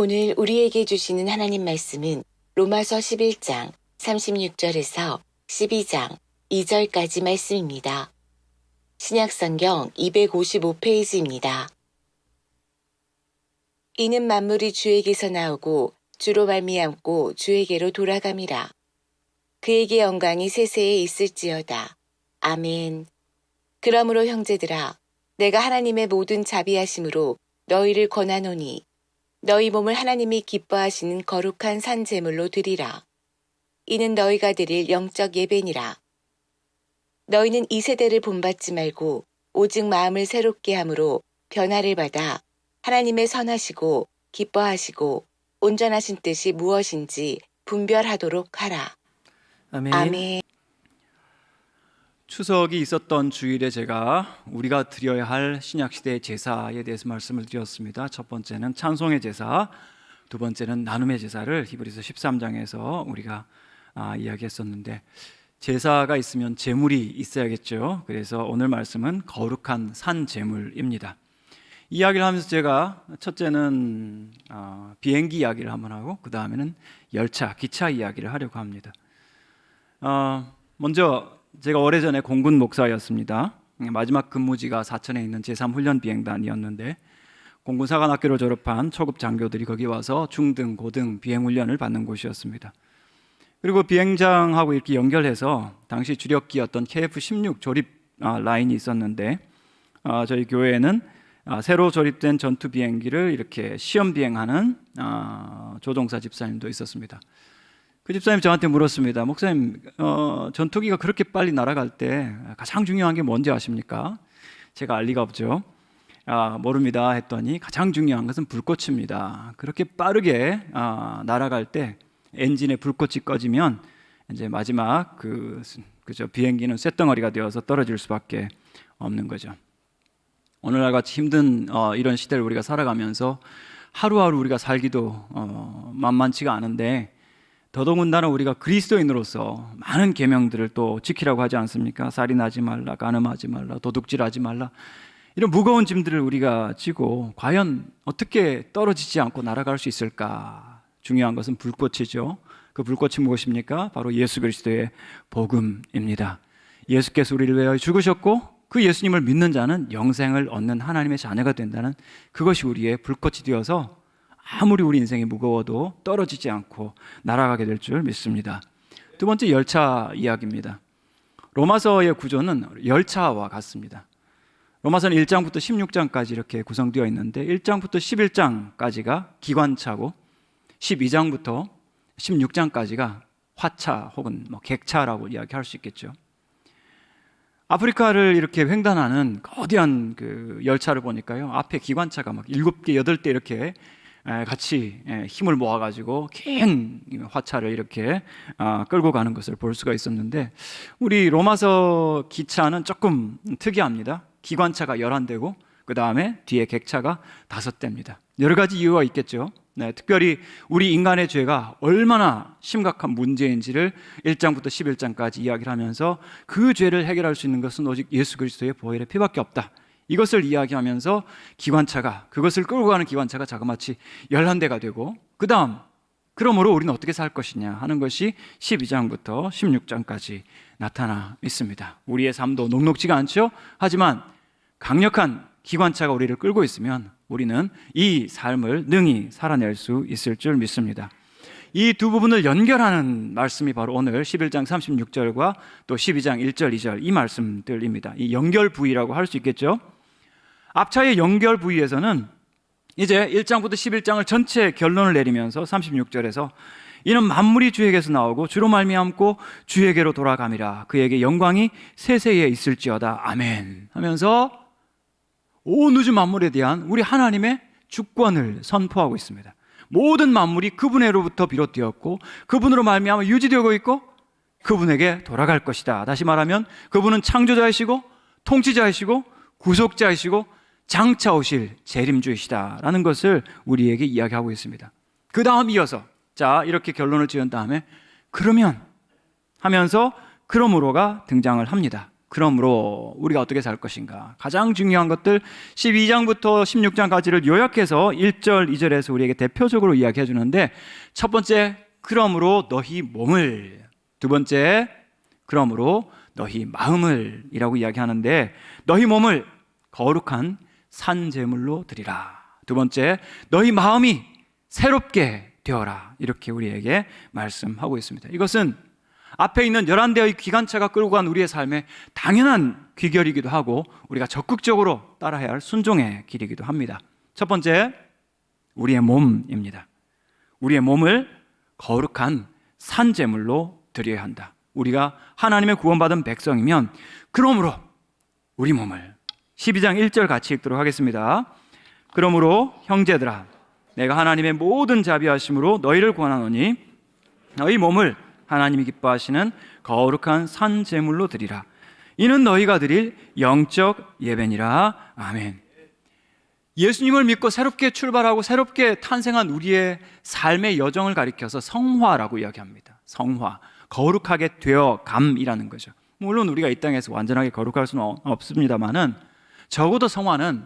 오늘 우리에게 주시는 하나님 말씀은 로마서 11장 36절에서 12장 2절까지 말씀입니다. 신약성경 255페이지입니다. 이는 만물이 주에게서 나오고 주로 말미암고 주에게로 돌아감이라. 그에게 영광이 세세에 있을지어다. 아멘. 그러므로 형제들아, 내가 하나님의 모든 자비하심으로 너희를 권하노니 너희 몸을 하나님이 기뻐하시는 거룩한 산 제물로 드리라. 이는 너희가 드릴 영적 예배니라. 너희는 이 세대를 본받지 말고 오직 마음을 새롭게 함으로 변화를 받아 하나님의 선하시고 기뻐하시고 온전하신 뜻이 무엇인지 분별하도록 하라. 아멘. 아멘. 추석이 있었던 주일에 제가 우리가 드려야 할 신약시대의 제사에 대해서 말씀을 드렸습니다. 첫 번째는 찬송의 제사, 두 번째는 나눔의 제사를 히브리서 13장에서 우리가 이야기했었는데, 제사가 있으면 제물이 있어야겠죠. 그래서 오늘 말씀은 거룩한 산 제물입니다. 이야기를 하면서 제가 첫째는 비행기 이야기를 한번 하고, 그 다음에는 열차, 기차 이야기를 하려고 합니다. 먼저 제가 오래전에 공군 목사였습니다. 마지막 근무지가 사천에 있는 제3훈련비행단이었는데, 공군사관학교를 졸업한 초급 장교들이 거기 와서 중등, 고등 비행훈련을 받는 곳이었습니다. 그리고 비행장하고 이렇게 연결해서 당시 주력기였던 KF-16 조립 라인이 있었는데, 저희 교회에는 새로 조립된 전투 비행기를 이렇게 시험 비행하는 조종사 집사님도 있었습니다. 그 집사님 저한테 물었습니다. 목사님, 전투기가 그렇게 빨리 날아갈 때 가장 중요한 게 뭔지 아십니까? 제가 알 리가 없죠. 모릅니다 했더니, 가장 중요한 것은 불꽃입니다. 그렇게 빠르게 날아갈 때 엔진에 불꽃이 꺼지면 이제 마지막 그저 비행기는 쇳덩어리가 되어서 떨어질 수밖에 없는 거죠. 오늘날 같이 힘든 이런 시대를 우리가 살아가면서 하루하루 우리가 살기도 만만치가 않은데, 더더군다나 우리가 그리스도인으로서 많은 계명들을 또 지키라고 하지 않습니까? 살인하지 말라, 간음하지 말라, 도둑질하지 말라, 이런 무거운 짐들을 우리가 지고 과연 어떻게 떨어지지 않고 날아갈 수 있을까? 중요한 것은 불꽃이죠. 그 불꽃이 무엇입니까? 바로 예수 그리스도의 복음입니다. 예수께서 우리를 위하여 죽으셨고, 그 예수님을 믿는 자는 영생을 얻는 하나님의 자녀가 된다는 그것이 우리의 불꽃이 되어서 아무리 우리 인생이 무거워도 떨어지지 않고 날아가게 될 줄 믿습니다. 두 번째, 열차 이야기입니다. 로마서의 구조는 열차와 같습니다. 로마서는 1장부터 16장까지 이렇게 구성되어 있는데, 1장부터 11장까지가 기관차고 12장부터 16장까지가 화차 혹은 객차라고 이야기할 수 있겠죠. 아프리카를 이렇게 횡단하는 거대한 그 열차를 보니까요, 앞에 기관차가 막 7개, 8대 이렇게 같이 힘을 모아가지고 긴 화차를 이렇게 끌고 가는 것을 볼 수가 있었는데, 우리 로마서 기차는 조금 특이합니다. 기관차가 11대고 그 다음에 뒤에 객차가 5대입니다. 여러 가지 이유가 있겠죠. 특별히 우리 인간의 죄가 얼마나 심각한 문제인지를 1장부터 11장까지 이야기를 하면서, 그 죄를 해결할 수 있는 것은 오직 예수 그리스도의 보혈의 피밖에 없다, 이것을 이야기하면서 그것을 끌고 가는 기관차가 자그마치 11대가 되고, 그 다음 그러므로 우리는 어떻게 살 것이냐 하는 것이 12장부터 16장까지 나타나 있습니다. 우리의 삶도 녹록지가 않죠. 하지만 강력한 기관차가 우리를 끌고 있으면 우리는 이 삶을 능히 살아낼 수 있을 줄 믿습니다. 이 두 부분을 연결하는 말씀이 바로 오늘 11장 36절과 또 12장 1절 2절 이 말씀들입니다. 이 연결 부위라고 할 수 있겠죠. 앞차의 연결 부위에서는 이제 1장부터 11장을 전체 결론을 내리면서 36절에서 이는 만물이 주에게서 나오고 주로 말미암고 주에게로 돌아감이라. 그에게 영광이 세세에 있을지어다. 아멘 하면서 온 우주 만물에 대한 우리 하나님의 주권을 선포하고 있습니다. 모든 만물이 그분으로부터 비롯되었고 그분으로 말미암아 유지되고 있고 그분에게 돌아갈 것이다. 다시 말하면 그분은 창조자이시고 통치자이시고 구속자이시고 장차 오실 재림주이시다라는 것을 우리에게 이야기하고 있습니다. 그 다음 이어서 이렇게 결론을 지은 다음에 그러면 하면서 그러므로가 등장을 합니다. 그러므로 우리가 어떻게 살 것인가? 가장 중요한 것들 12장부터 16장까지를 요약해서 1절, 2절에서 우리에게 대표적으로 이야기해 주는데, 첫 번째, 그러므로 너희 몸을, 두 번째, 그러므로 너희 마음을 이라고 이야기하는데, 너희 몸을 거룩한 산 제물로 드리라. 두 번째, 너희 마음이 새롭게 되어라. 이렇게 우리에게 말씀하고 있습니다. 이것은 앞에 있는 11대의 기관차가 끌고 간 우리의 삶의 당연한 귀결이기도 하고 우리가 적극적으로 따라야 할 순종의 길이기도 합니다. 첫 번째, 우리의 몸입니다. 우리의 몸을 거룩한 산 제물로 드려야 한다. 우리가 하나님의 구원받은 백성이면 그러므로 우리 몸을, 12장 1절 같이 읽도록 하겠습니다. 그러므로 형제들아, 내가 하나님의 모든 자비하심으로 너희를 권하노니 너희 몸을 하나님이 기뻐하시는 거룩한 산 제물로 드리라. 이는 너희가 드릴 영적 예배니라. 아멘. 예수님을 믿고 새롭게 출발하고 새롭게 탄생한 우리의 삶의 여정을 가리켜서 성화라고 이야기합니다. 성화, 거룩하게 되어감이라는 거죠. 물론 우리가 이 땅에서 완전하게 거룩할 수는 없습니다만은 적어도 성화는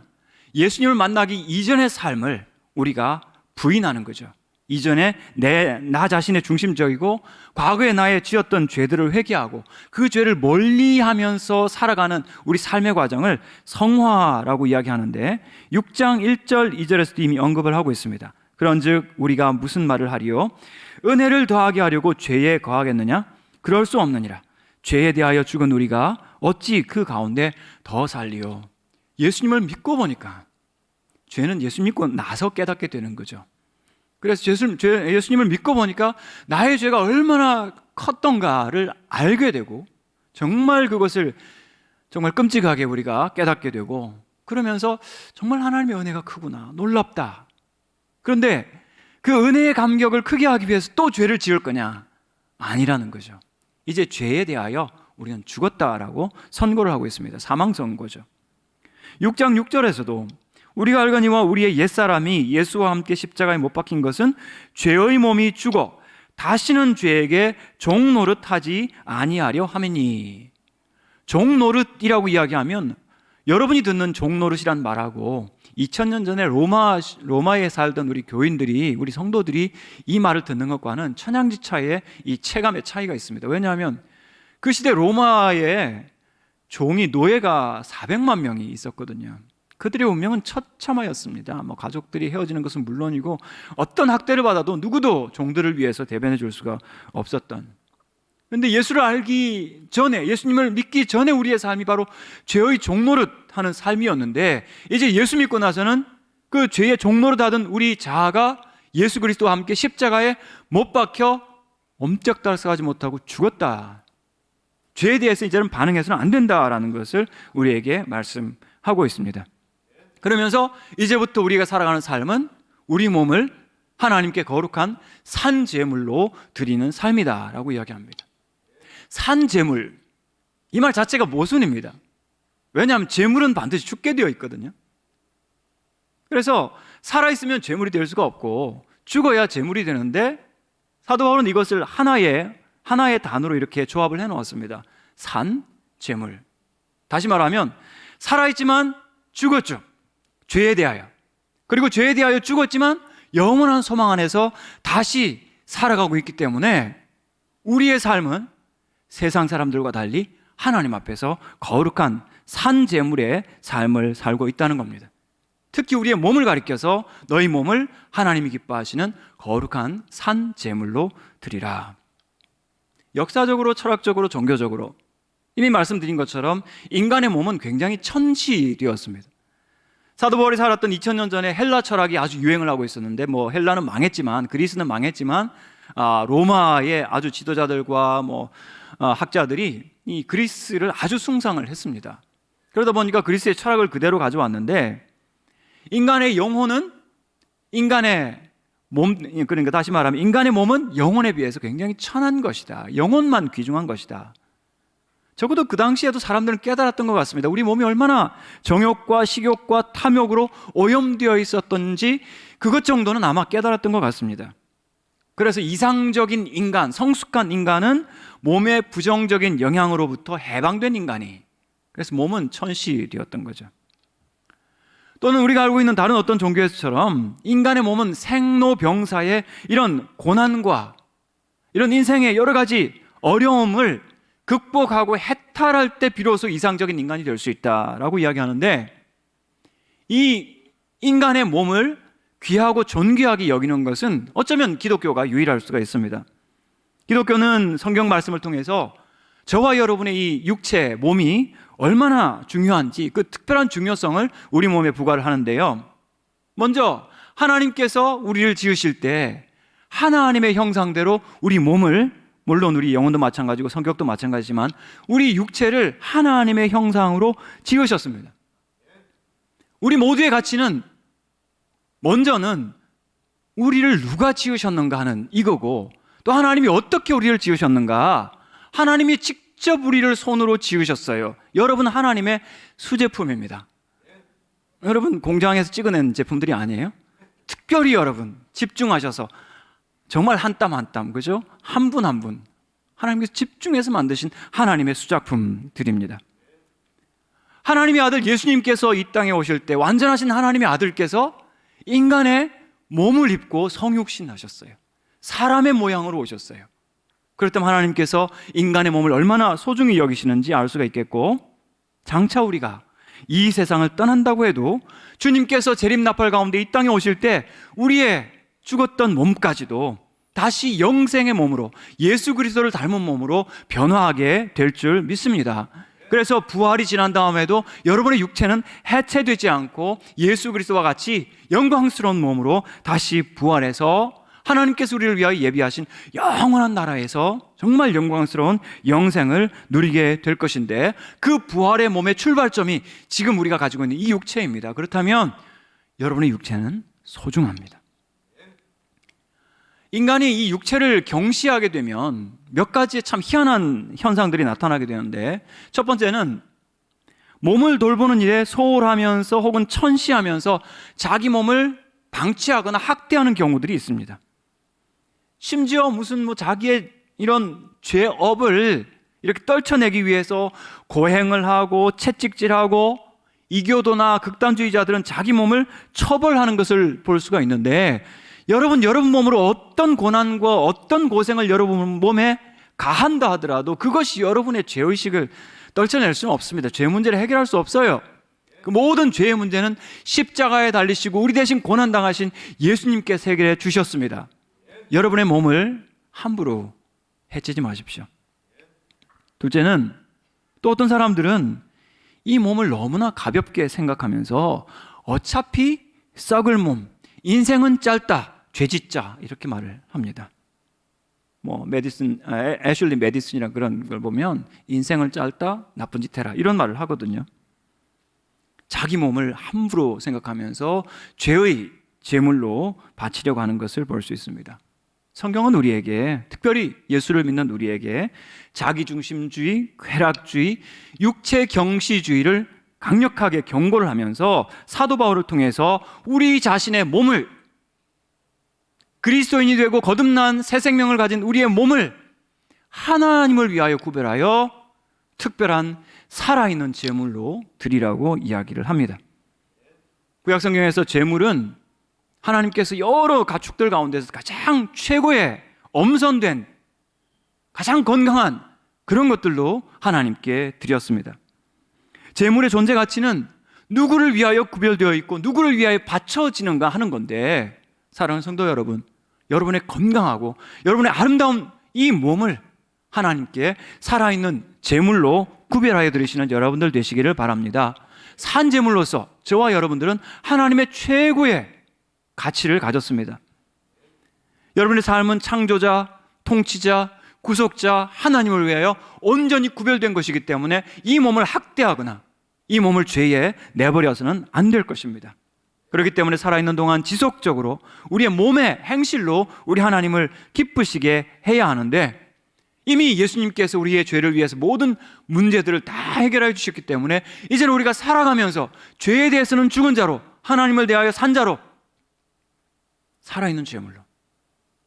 예수님을 만나기 이전의 삶을 우리가 부인하는 거죠. 이전에 나 자신의 중심적이고 과거에 나의 지었던 죄들을 회개하고 그 죄를 멀리하면서 살아가는 우리 삶의 과정을 성화라고 이야기하는데, 6장 1절 2절에서도 이미 언급을 하고 있습니다. 그런즉 우리가 무슨 말을 하리요? 은혜를 더하게 하려고 죄에 거하겠느냐? 그럴 수 없느니라. 죄에 대하여 죽은 우리가 어찌 그 가운데 더 살리요? 예수님을 믿고 보니까 죄는 예수 믿고 나서 깨닫게 되는 거죠. 그래서 예수님을 믿고 보니까 나의 죄가 얼마나 컸던가를 알게 되고, 정말 그것을 정말 끔찍하게 우리가 깨닫게 되고, 그러면서 정말 하나님의 은혜가 크구나, 놀랍다. 그런데 그 은혜의 감격을 크게 하기 위해서 또 죄를 지을 거냐? 아니라는 거죠. 이제 죄에 대하여 우리는 죽었다라고 선고를 하고 있습니다. 사망 선고죠. 6장 6절에서도 우리가 알거니와 우리의 옛사람이 예수와 함께 십자가에 못 박힌 것은 죄의 몸이 죽어 다시는 죄에게 종노릇하지 아니하려 함이니. 종노릇이라고 이야기하면 여러분이 듣는 종노릇이란 말하고 2000년 전에 로마에 살던 우리 교인들이, 우리 성도들이 이 말을 듣는 것과는 천양지차의 이 체감의 차이가 있습니다. 왜냐하면 그 시대 로마에 종이, 노예가 400만 명이 있었거든요. 그들의 운명은 처참하였습니다. 가족들이 헤어지는 것은 물론이고 어떤 학대를 받아도 누구도 종들을 위해서 대변해 줄 수가 없었던. 그런데 예수를 알기 전에, 예수님을 믿기 전에 우리의 삶이 바로 죄의 종노릇하는 삶이었는데, 이제 예수 믿고 나서는 그 죄의 종노릇하던 우리 자아가 예수 그리스도와 함께 십자가에 못 박혀 엄짝달싹하지 못하고 죽었다. 죄에 대해서 이제는 반응해서는 안 된다라는 것을 우리에게 말씀하고 있습니다. 그러면서 이제부터 우리가 살아가는 삶은 우리 몸을 하나님께 거룩한 산 제물로 드리는 삶이다라고 이야기합니다. 산 제물, 이 말 자체가 모순입니다. 왜냐하면 제물은 반드시 죽게 되어 있거든요. 그래서 살아있으면 제물이 될 수가 없고 죽어야 제물이 되는데, 사도 바울은 이것을 하나의 단어로 이렇게 조합을 해놓았습니다. 산 제물. 다시 말하면 살아있지만 죽었죠. 죄에 대하여. 그리고 죄에 대하여 죽었지만 영원한 소망 안에서 다시 살아가고 있기 때문에 우리의 삶은 세상 사람들과 달리 하나님 앞에서 거룩한 산 제물의 삶을 살고 있다는 겁니다. 특히 우리의 몸을 가리켜서 너희 몸을 하나님이 기뻐하시는 거룩한 산 제물로 드리라. 역사적으로, 철학적으로, 종교적으로 이미 말씀드린 것처럼 인간의 몸은 굉장히 천시되었습니다. 사도 바울이 살았던 2000년 전에 헬라 철학이 아주 유행을 하고 있었는데, 헬라는 망했지만, 그리스는 망했지만 로마의 아주 지도자들과 학자들이 이 그리스를 아주 숭상을 했습니다. 그러다 보니까 그리스의 철학을 그대로 가져왔는데, 인간의 영혼은 인간의 몸, 그러니까 다시 말하면 인간의 몸은 영혼에 비해서 굉장히 천한 것이다. 영혼만 귀중한 것이다. 적어도 그 당시에도 사람들은 깨달았던 것 같습니다. 우리 몸이 얼마나 정욕과 식욕과 탐욕으로 오염되어 있었던지 그것 정도는 아마 깨달았던 것 같습니다. 그래서 이상적인 인간, 성숙한 인간은 몸의 부정적인 영향으로부터 해방된 인간이, 그래서 몸은 천실이었던 거죠. 또는 우리가 알고 있는 다른 어떤 종교에서처럼 인간의 몸은 생로병사의 이런 고난과 이런 인생의 여러 가지 어려움을 극복하고 해탈할 때 비로소 이상적인 인간이 될 수 있다라고 이야기하는데, 이 인간의 몸을 귀하고 존귀하게 여기는 것은 어쩌면 기독교가 유일할 수가 있습니다. 기독교는 성경 말씀을 통해서 저와 여러분의 이 육체, 몸이 얼마나 중요한지 그 특별한 중요성을 우리 몸에 부과를 하는데요. 먼저 하나님께서 우리를 지으실 때 하나님의 형상대로 우리 몸을, 물론 우리 영혼도 마찬가지고 성격도 마찬가지지만 우리 육체를 하나님의 형상으로 지으셨습니다. 우리 모두의 가치는 먼저는 우리를 누가 지으셨는가 하는 이거고, 또 하나님이 어떻게 우리를 지으셨는가, 하나님이 직접 우리를 손으로 지으셨어요. 여러분 하나님의 수제품입니다. 여러분 공장에서 찍어낸 제품들이 아니에요. 특별히 여러분 집중하셔서 정말 한 땀 한 땀, 그죠? 한 분 한 분 하나님께서 집중해서 만드신 하나님의 수작품들입니다. 하나님의 아들 예수님께서 이 땅에 오실 때 완전하신 하나님의 아들께서 인간의 몸을 입고 성육신 하셨어요. 사람의 모양으로 오셨어요. 그렇다면 하나님께서 인간의 몸을 얼마나 소중히 여기시는지 알 수가 있겠고, 장차 우리가 이 세상을 떠난다고 해도 주님께서 재림나팔 가운데 이 땅에 오실 때 우리의 죽었던 몸까지도 다시 영생의 몸으로, 예수 그리스도를 닮은 몸으로 변화하게 될 줄 믿습니다. 그래서 부활이 지난 다음에도 여러분의 육체는 해체되지 않고 예수 그리스도와 같이 영광스러운 몸으로 다시 부활해서 하나님께서 우리를 위하여 예비하신 영원한 나라에서 정말 영광스러운 영생을 누리게 될 것인데, 그 부활의 몸의 출발점이 지금 우리가 가지고 있는 이 육체입니다. 그렇다면 여러분의 육체는 소중합니다. 인간이 이 육체를 경시하게 되면 몇 가지의 참 희한한 현상들이 나타나게 되는데, 첫 번째는 몸을 돌보는 일에 소홀하면서 혹은 천시하면서 자기 몸을 방치하거나 학대하는 경우들이 있습니다. 심지어 무슨 자기의 이런 죄업을 이렇게 떨쳐내기 위해서 고행을 하고 채찍질하고, 이교도나 극단주의자들은 자기 몸을 처벌하는 것을 볼 수가 있는데, 여러분 몸으로 어떤 고난과 어떤 고생을 여러분 몸에 가한다 하더라도 그것이 여러분의 죄의식을 떨쳐낼 수는 없습니다. 죄 문제를 해결할 수 없어요. 그 모든 죄의 문제는 십자가에 달리시고 우리 대신 고난당하신 예수님께서 해결해 주셨습니다. 여러분의 몸을 함부로 해치지 마십시오. 둘째는, 또 어떤 사람들은 이 몸을 너무나 가볍게 생각하면서 어차피 썩을 몸, 인생은 짧다, 죄짓자, 이렇게 말을 합니다. 애슐리 메디슨이라는 그런 걸 보면 인생을 짧다, 나쁜 짓 해라, 이런 말을 하거든요. 자기 몸을 함부로 생각하면서 죄의 제물로 바치려고 하는 것을 볼 수 있습니다. 성경은 우리에게, 특별히 예수를 믿는 우리에게 자기중심주의, 쾌락주의, 육체 경시주의를 강력하게 경고를 하면서 사도 바울을 통해서 우리 자신의 몸을, 그리스도인이 되고 거듭난 새 생명을 가진 우리의 몸을 하나님을 위하여 구별하여 특별한 살아있는 제물로 드리라고 이야기를 합니다. 구약성경에서 제물은 하나님께서 여러 가축들 가운데서 가장 최고의 엄선된, 가장 건강한 그런 것들로 하나님께 드렸습니다. 제물의 존재 가치는 누구를 위하여 구별되어 있고 누구를 위하여 바쳐지는가 하는 건데, 사랑하는 성도 여러분, 여러분의 건강하고 여러분의 아름다운 이 몸을 하나님께 살아있는 제물로 구별하여 드리시는 여러분들 되시기를 바랍니다. 산 제물로서 저와 여러분들은 하나님의 최고의 가치를 가졌습니다. 여러분의 삶은 창조자, 통치자, 구속자 하나님을 위하여 온전히 구별된 것이기 때문에 이 몸을 학대하거나 이 몸을 죄에 내버려서는 안 될 것입니다. 그렇기 때문에 살아있는 동안 지속적으로 우리의 몸의 행실로 우리 하나님을 기쁘시게 해야 하는데, 이미 예수님께서 우리의 죄를 위해서 모든 문제들을 다 해결해 주셨기 때문에 이제는 우리가 살아가면서 죄에 대해서는 죽은 자로, 하나님을 대하여 산 자로, 살아있는 죄물로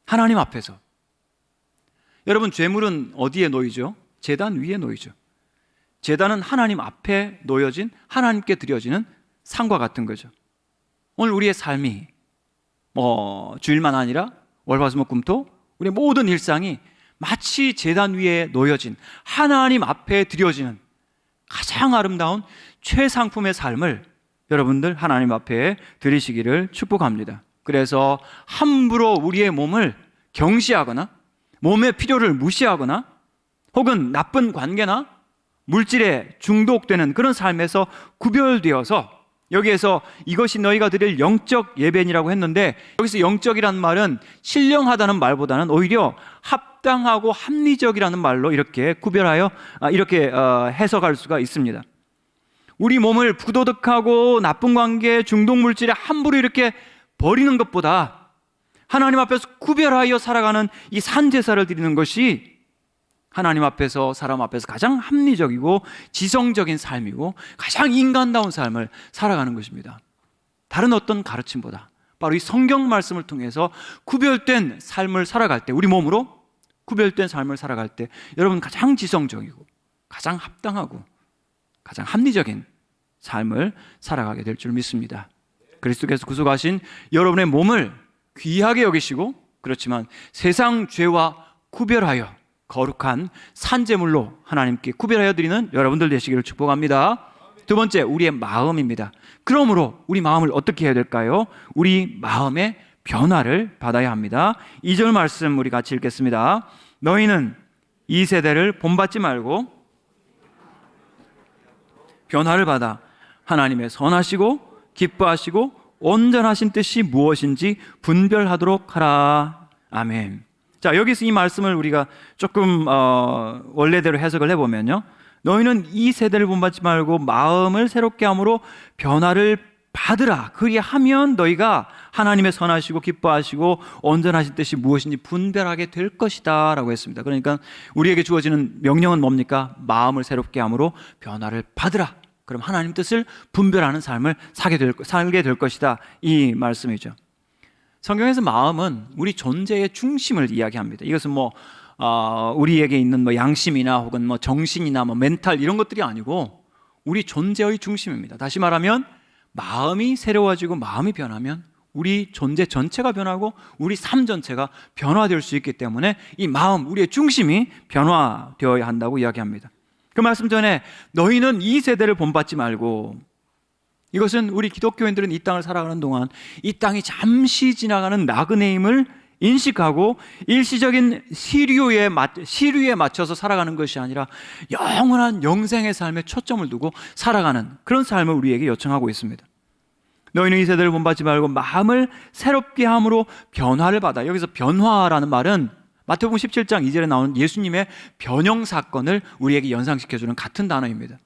하나님 앞에서. 여러분, 죄물은 어디에 놓이죠? 제단 위에 놓이죠. 제단은 하나님 앞에 놓여진, 하나님께 드려지는 상과 같은 거죠. 오늘 우리의 삶이 주일만 아니라 월화수목금토 우리의 모든 일상이 마치 제단 위에 놓여진, 하나님 앞에 드려지는 가장 아름다운 최상품의 삶을 여러분들 하나님 앞에 드리시기를 축복합니다. 그래서 함부로 우리의 몸을 경시하거나 몸의 필요를 무시하거나 혹은 나쁜 관계나 물질에 중독되는 그런 삶에서 구별되어서, 여기에서 이것이 너희가 드릴 영적 예배니라고 했는데, 여기서 영적이라는 말은 신령하다는 말보다는 오히려 합당하고 합리적이라는 말로 이렇게 구별하여 이렇게 해석할 수가 있습니다. 우리 몸을 부도덕하고 나쁜 관계, 중독 물질에 함부로 이렇게 버리는 것보다 하나님 앞에서 구별하여 살아가는 이 산제사를 드리는 것이 하나님 앞에서, 사람 앞에서 가장 합리적이고 지성적인 삶이고 가장 인간다운 삶을 살아가는 것입니다. 다른 어떤 가르침보다 바로 이 성경 말씀을 통해서 구별된 삶을 살아갈 때, 우리 몸으로 구별된 삶을 살아갈 때 여러분 가장 지성적이고 가장 합당하고 가장 합리적인 삶을 살아가게 될 줄 믿습니다. 그리스도께서 구속하신 여러분의 몸을 귀하게 여기시고, 그렇지만 세상 죄와 구별하여 거룩한 산제물로 하나님께 구별하여 드리는 여러분들 되시기를 축복합니다. 두 번째, 우리의 마음입니다. 그러므로 우리 마음을 어떻게 해야 될까요? 우리 마음의 변화를 받아야 합니다. 2절 말씀 우리 같이 읽겠습니다. 너희는 이 세대를 본받지 말고 변화를 받아 하나님의 선하시고 기뻐하시고 온전하신 뜻이 무엇인지 분별하도록 하라. 아멘. 자, 여기서 이 말씀을 우리가 조금 원래대로 해석을 해보면요, 너희는 이 세대를 본받지 말고 마음을 새롭게 함으로 변화를 받으라. 그리하면 너희가 하나님의 선하시고 기뻐하시고 온전하신 뜻이 무엇인지 분별하게 될 것이다 라고 했습니다. 그러니까 우리에게 주어지는 명령은 뭡니까? 마음을 새롭게 함으로 변화를 받으라. 그럼 하나님 뜻을 분별하는 삶을 살게 될 것이다, 이 말씀이죠. 성경에서 마음은 우리 존재의 중심을 이야기합니다. 이것은 우리에게 있는 양심이나 혹은 정신이나 멘탈 이런 것들이 아니고 우리 존재의 중심입니다. 다시 말하면 마음이 새로워지고 마음이 변하면 우리 존재 전체가 변하고 우리 삶 전체가 변화될 수 있기 때문에 이 마음, 우리의 중심이 변화되어야 한다고 이야기합니다. 그 말씀 전에 너희는 이 세대를 본받지 말고, 이것은 우리 기독교인들은 이 땅을 살아가는 동안 이 땅이 잠시 지나가는 나그네임을 인식하고 일시적인 시류에 맞춰서 살아가는 것이 아니라 영원한 영생의 삶에 초점을 두고 살아가는 그런 삶을 우리에게 요청하고 있습니다. 너희는 이 세대를 본받지 말고 마음을 새롭게 함으로 변화를 받아. 여기서 변화라는 말은 마태복음 17장 2절에 나오는 예수님의 변형 사건을 우리에게 연상시켜주는 같은 단어입니다.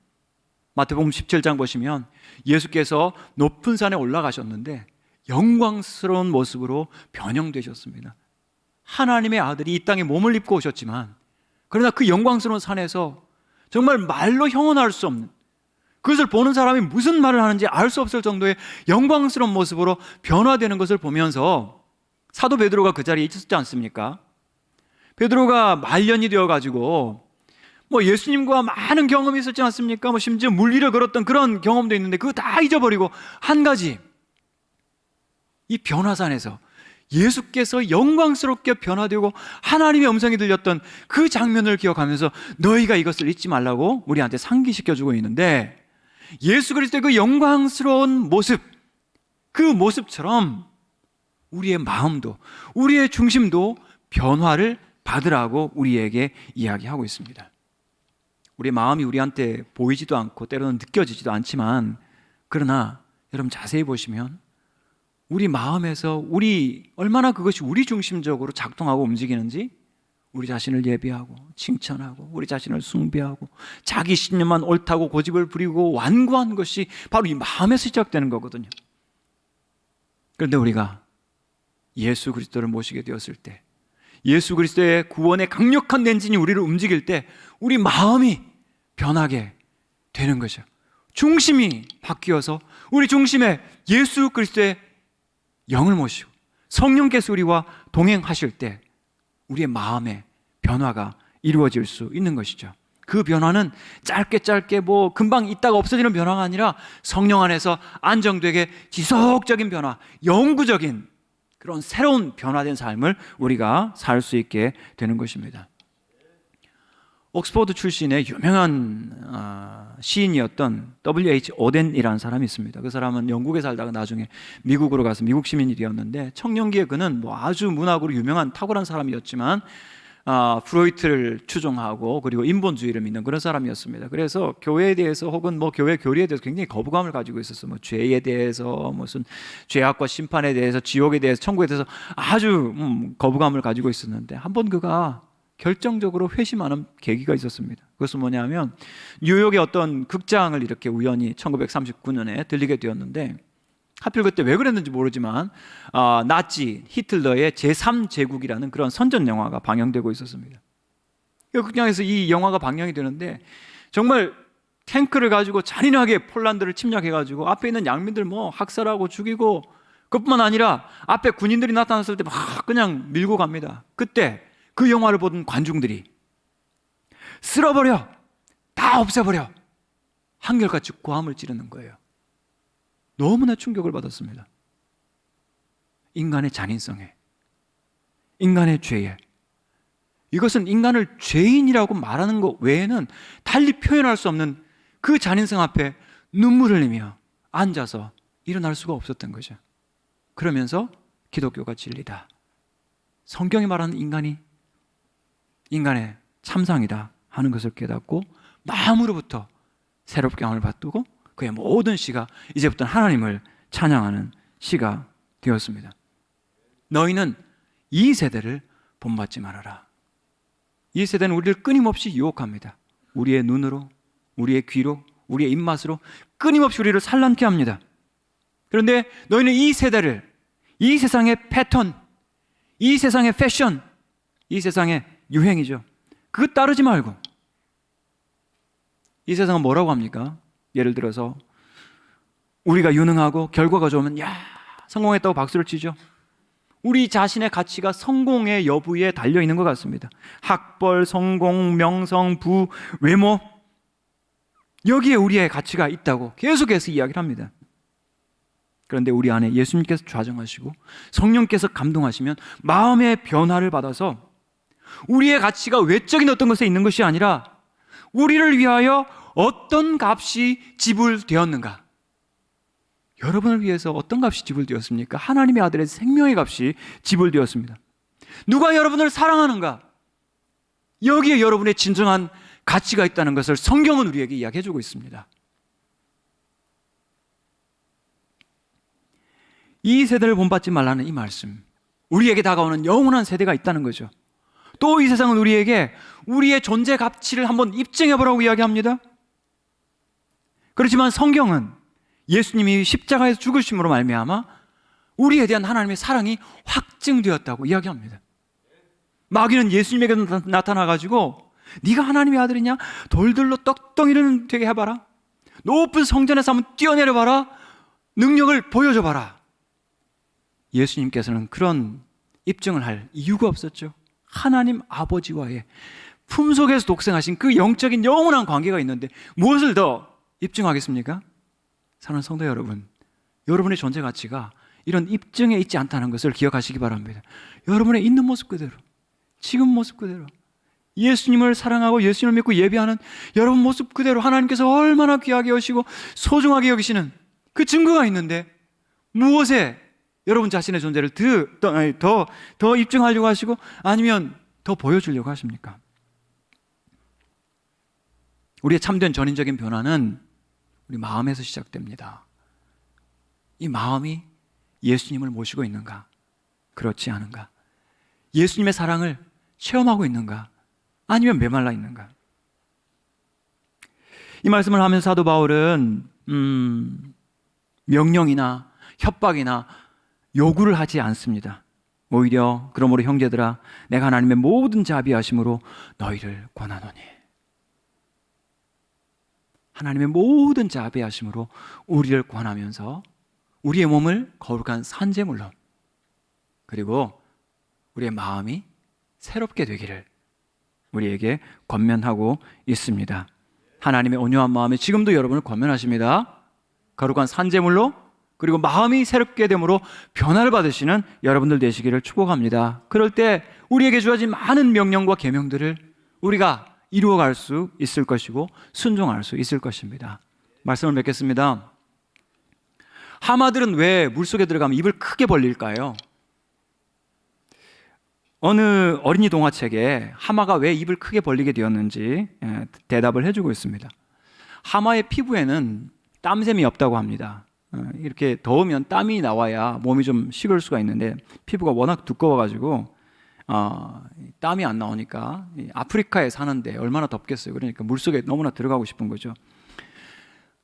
마태복음 17장 보시면 예수께서 높은 산에 올라가셨는데 영광스러운 모습으로 변형되셨습니다. 하나님의 아들이 이 땅에 몸을 입고 오셨지만, 그러나 그 영광스러운 산에서 정말 말로 형언할 수 없는, 그것을 보는 사람이 무슨 말을 하는지 알 수 없을 정도의 영광스러운 모습으로 변화되는 것을 보면서 사도 베드로가 그 자리에 있었지 않습니까? 베드로가 말년이 되어가지고 예수님과 많은 경험이 있었지 않습니까? 심지어 물리를 걸었던 그런 경험도 있는데 그거 다 잊어버리고 한 가지, 이 변화산에서 예수께서 영광스럽게 변화되고 하나님의 음성이 들렸던 그 장면을 기억하면서 너희가 이것을 잊지 말라고 우리한테 상기시켜주고 있는데, 예수 그리스도의 그 영광스러운 모습, 그 모습처럼 우리의 마음도, 우리의 중심도 변화를 받으라고 우리에게 이야기하고 있습니다. 우리 마음이 우리한테 보이지도 않고 때로는 느껴지지도 않지만, 그러나 여러분 자세히 보시면 우리 마음에서 얼마나 그것이 우리 중심적으로 작동하고 움직이는지, 우리 자신을 예비하고 칭찬하고 우리 자신을 숭배하고 자기 신념만 옳다고 고집을 부리고 완고한 것이 바로 이 마음에서 시작되는 거거든요. 그런데 우리가 예수 그리스도를 모시게 되었을 때, 예수 그리스도의 구원의 강력한 엔진이 우리를 움직일 때 우리 마음이 변하게 되는 거죠. 중심이 바뀌어서 우리 중심에 예수 그리스도의 영을 모시고 성령께서 우리와 동행하실 때 우리의 마음의 변화가 이루어질 수 있는 것이죠. 그 변화는 짧게 뭐 금방 있다가 없어지는 변화가 아니라 성령 안에서 안정되게 지속적인 변화, 영구적인 그런 새로운 변화된 삶을 우리가 살 수 있게 되는 것입니다. 옥스퍼드 출신의 유명한 시인이었던 W.H. 오덴이라는 사람이 있습니다. 그 사람은 영국에 살다가 나중에 미국으로 가서 미국 시민이 되었는데, 청년기에 그는 뭐 아주 문학으로 유명한 탁월한 사람이었지만 프로이트를 추종하고 그리고 인본주의를 믿는 그런 사람이었습니다. 그래서 교회에 대해서 혹은 뭐 교회 교리에 대해서 굉장히 거부감을 가지고 있었어요. 뭐 죄에 대해서, 무슨 죄악과 심판에 대해서, 지옥에 대해서, 천국에 대해서 아주 거부감을 가지고 있었는데, 한번 그가 결정적으로 회심하는 계기가 있었습니다. 그것은 뭐냐면, 뉴욕의 어떤 극장을 이렇게 우연히 1939년에 들리게 되었는데, 하필 그때 왜 그랬는지 모르지만 나치 히틀러의 제3제국이라는 그런 선전 영화가 방영되고 있었습니다. 그 극장에서 이 영화가 방영이 되는데, 정말 탱크를 가지고 잔인하게 폴란드를 침략해가지고 앞에 있는 양민들 뭐 학살하고 죽이고, 그뿐만 아니라 앞에 군인들이 나타났을 때 막 그냥 밀고 갑니다. 그때 그 영화를 보던 관중들이 쓸어버려, 다 없애버려, 한결같이 고함을 지르는 거예요. 너무나 충격을 받았습니다. 인간의 잔인성에, 인간의 죄에, 이것은 인간을 죄인이라고 말하는 것 외에는 달리 표현할 수 없는 그 잔인성 앞에 눈물을 흘리며 앉아서 일어날 수가 없었던 거죠. 그러면서 기독교가 진리다, 성경이 말하는 인간이 인간의 참상이다 하는 것을 깨닫고 마음으로부터 새롭게 마음을 바꾸고 그의 모든 시가 이제부터는 하나님을 찬양하는 시가 되었습니다. 너희는 이 세대를 본받지 말아라. 이 세대는 우리를 끊임없이 유혹합니다. 우리의 눈으로, 우리의 귀로, 우리의 입맛으로 끊임없이 우리를 산란케 합니다. 그런데 너희는 이 세대를, 이 세상의 패턴, 이 세상의 패션, 이 세상의 유행이죠, 그거 따르지 말고. 이 세상은 뭐라고 합니까? 예를 들어서 우리가 유능하고 결과가 좋으면 야, 성공했다고 박수를 치죠. 우리 자신의 가치가 성공의 여부에 달려 있는 것 같습니다. 학벌, 성공, 명성, 부, 외모, 여기에 우리의 가치가 있다고 계속해서 이야기를 합니다. 그런데 우리 안에 예수님께서 좌정하시고 성령께서 감동하시면 마음의 변화를 받아서 우리의 가치가 외적인 어떤 것에 있는 것이 아니라 우리를 위하여 어떤 값이 지불되었는가? 여러분을 위해서 어떤 값이 지불되었습니까? 하나님의 아들의 생명의 값이 지불되었습니다. 누가 여러분을 사랑하는가? 여기에 여러분의 진정한 가치가 있다는 것을 성경은 우리에게 이야기해 주고 있습니다. 이 세대를 본받지 말라는 이 말씀, 우리에게 다가오는 영원한 세대가 있다는 거죠. 또 이 세상은 우리에게 우리의 존재 가치를 한번 입증해 보라고 이야기합니다. 그렇지만 성경은 예수님이 십자가에서 죽으심으로 말미암아 우리에 대한 하나님의 사랑이 확증되었다고 이야기합니다. 마귀는 예수님에게 나타나가지고 네가 하나님의 아들이냐? 돌들로 떡덩이를 되게 해봐라, 높은 성전에서 한번 뛰어내려봐라, 능력을 보여줘봐라. 예수님께서는 그런 입증을 할 이유가 없었죠. 하나님 아버지와의 품속에서 독생하신 그 영적인 영원한 관계가 있는데 무엇을 더 입증하겠습니까? 사랑하는 성도 여러분, 여러분의 존재 가치가 이런 입증에 있지 않다는 것을 기억하시기 바랍니다. 여러분의 있는 모습 그대로, 지금 모습 그대로, 예수님을 사랑하고 예수님을 믿고 예배하는 여러분 모습 그대로 하나님께서 얼마나 귀하게 여기시고 소중하게 여기시는 그 증거가 있는데 무엇에 여러분 자신의 존재를 더 입증하려고 하시고 아니면 더 보여주려고 하십니까? 우리의 참된 전인적인 변화는 우리 마음에서 시작됩니다. 이 마음이 예수님을 모시고 있는가? 그렇지 않은가? 예수님의 사랑을 체험하고 있는가? 아니면 메말라 있는가? 이 말씀을 하면서 사도 바울은 명령이나 협박이나 요구를 하지 않습니다. 오히려 그러므로 형제들아, 내가 하나님의 모든 자비하심으로 너희를 권하노니, 하나님의 모든 자비하심으로 우리를 권하면서 우리의 몸을 거룩한 산제물로, 그리고 우리의 마음이 새롭게 되기를 우리에게 권면하고 있습니다. 하나님의 온유한 마음이 지금도 여러분을 권면하십니다. 거룩한 산제물로 그리고 마음이 새롭게 됨으로 변화를 받으시는 여러분들 되시기를 축복합니다. 그럴 때 우리에게 주어진 많은 명령과 계명들을 우리가 이루어갈 수 있을 것이고 순종할 수 있을 것입니다. 말씀을 맺겠습니다. 하마들은 왜 물속에 들어가면 입을 크게 벌릴까요? 어느 어린이 동화책에 하마가 왜 입을 크게 벌리게 되었는지 대답을 해주고 있습니다. 하마의 피부에는 땀샘이 없다고 합니다. 이렇게 더우면 땀이 나와야 몸이 좀 식을 수가 있는데 피부가 워낙 두꺼워가지고 땀이 안 나오니까 아프리카에 사는데 얼마나 덥겠어요. 그러니까 물속에 너무나 들어가고 싶은 거죠.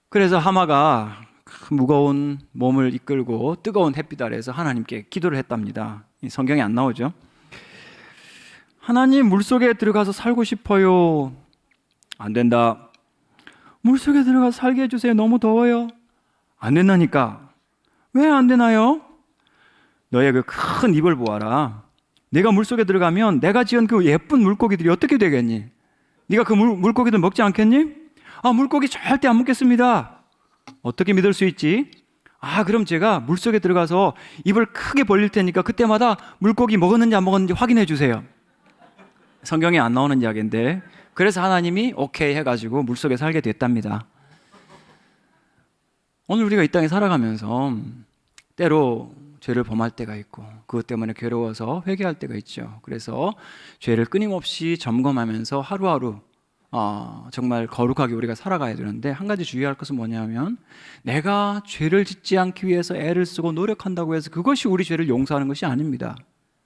그래서 하마가 무거운 몸을 이끌고 뜨거운 햇빛 아래에서 하나님께 기도를 했답니다. 성경에 안 나오죠. 하나님, 물속에 들어가서 살고 싶어요. 안 된다. 물속에 들어가서 살게 해주세요. 너무 더워요. 안 된다니까. 왜 안 되나요? 너의 그 큰 입을 보아라. 내가 물속에 들어가면 내가 지은 그 예쁜 물고기들이 어떻게 되겠니? 네가 그 물고기들 먹지 않겠니? 물고기 절대 안 먹겠습니다. 어떻게 믿을 수 있지? 그럼 제가 물속에 들어가서 입을 크게 벌릴 테니까 그때마다 물고기 먹었는지 안 먹었는지 확인해 주세요. 성경에 안 나오는 이야기인데, 그래서 하나님이 오케이 해가지고 물속에 살게 됐답니다. 오늘 우리가 이 땅에 살아가면서 때로 죄를 범할 때가 있고 그것 때문에 괴로워서 회개할 때가 있죠. 그래서 죄를 끊임없이 점검하면서 하루하루 정말 거룩하게 우리가 살아가야 되는데, 한 가지 주의할 것은 뭐냐면, 내가 죄를 짓지 않기 위해서 애를 쓰고 노력한다고 해서 그것이 우리 죄를 용서하는 것이 아닙니다.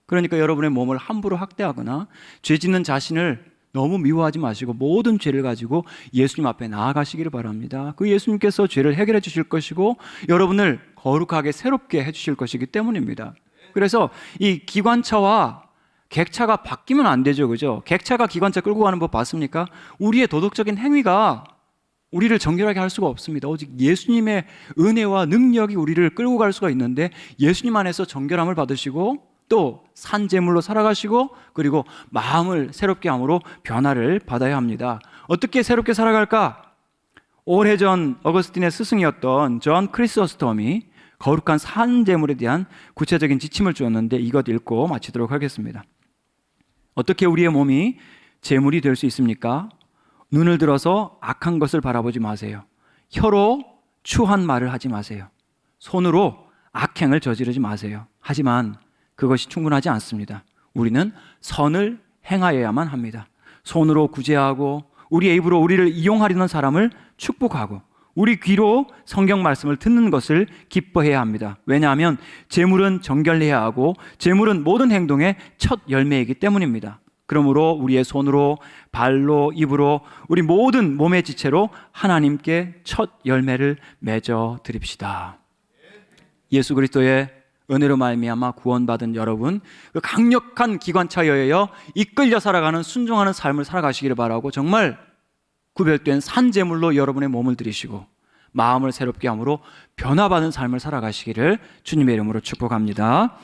그러니까 여러분의 몸을 함부로 학대하거나 죄 짓는 자신을 너무 미워하지 마시고 모든 죄를 가지고 예수님 앞에 나아가시기를 바랍니다. 그 예수님께서 죄를 해결해 주실 것이고 여러분을 거룩하게 새롭게 해주실 것이기 때문입니다. 그래서 이 기관차와 객차가 바뀌면 안 되죠, 그죠? 객차가 기관차 끌고 가는 법 봤습니까? 우리의 도덕적인 행위가 우리를 정결하게 할 수가 없습니다. 오직 예수님의 은혜와 능력이 우리를 끌고 갈 수가 있는데, 예수님 안에서 정결함을 받으시고 또 산제물로 살아가시고 그리고 마음을 새롭게 함으로 변화를 받아야 합니다. 어떻게 새롭게 살아갈까? 오래전 어거스틴의 스승이었던 존 크리소스톰이 거룩한 산제물에 대한 구체적인 지침을 주었는데, 이것 읽고 마치도록 하겠습니다. 어떻게 우리의 몸이 제물이 될 수 있습니까? 눈을 들어서 악한 것을 바라보지 마세요. 혀로 추한 말을 하지 마세요. 손으로 악행을 저지르지 마세요. 하지만 그것이 충분하지 않습니다. 우리는 선을 행하여야만 합니다. 손으로 구제하고 우리의 입으로 우리를 이용하려는 사람을 축복하고 우리 귀로 성경 말씀을 듣는 것을 기뻐해야 합니다. 왜냐하면 제물은 정결해야 하고 제물은 모든 행동의 첫 열매이기 때문입니다. 그러므로 우리의 손으로, 발로, 입으로, 우리 모든 몸의 지체로 하나님께 첫 열매를 맺어 드립시다. 예수 그리스도의 은혜로 말미암아 구원받은 여러분, 그 강력한 기관차에 의하여 이끌려 살아가는 순종하는 삶을 살아가시기를 바라고, 정말 구별된 산제물로 여러분의 몸을 들이시고 마음을 새롭게 함으로 변화받은 삶을 살아가시기를 주님의 이름으로 축복합니다.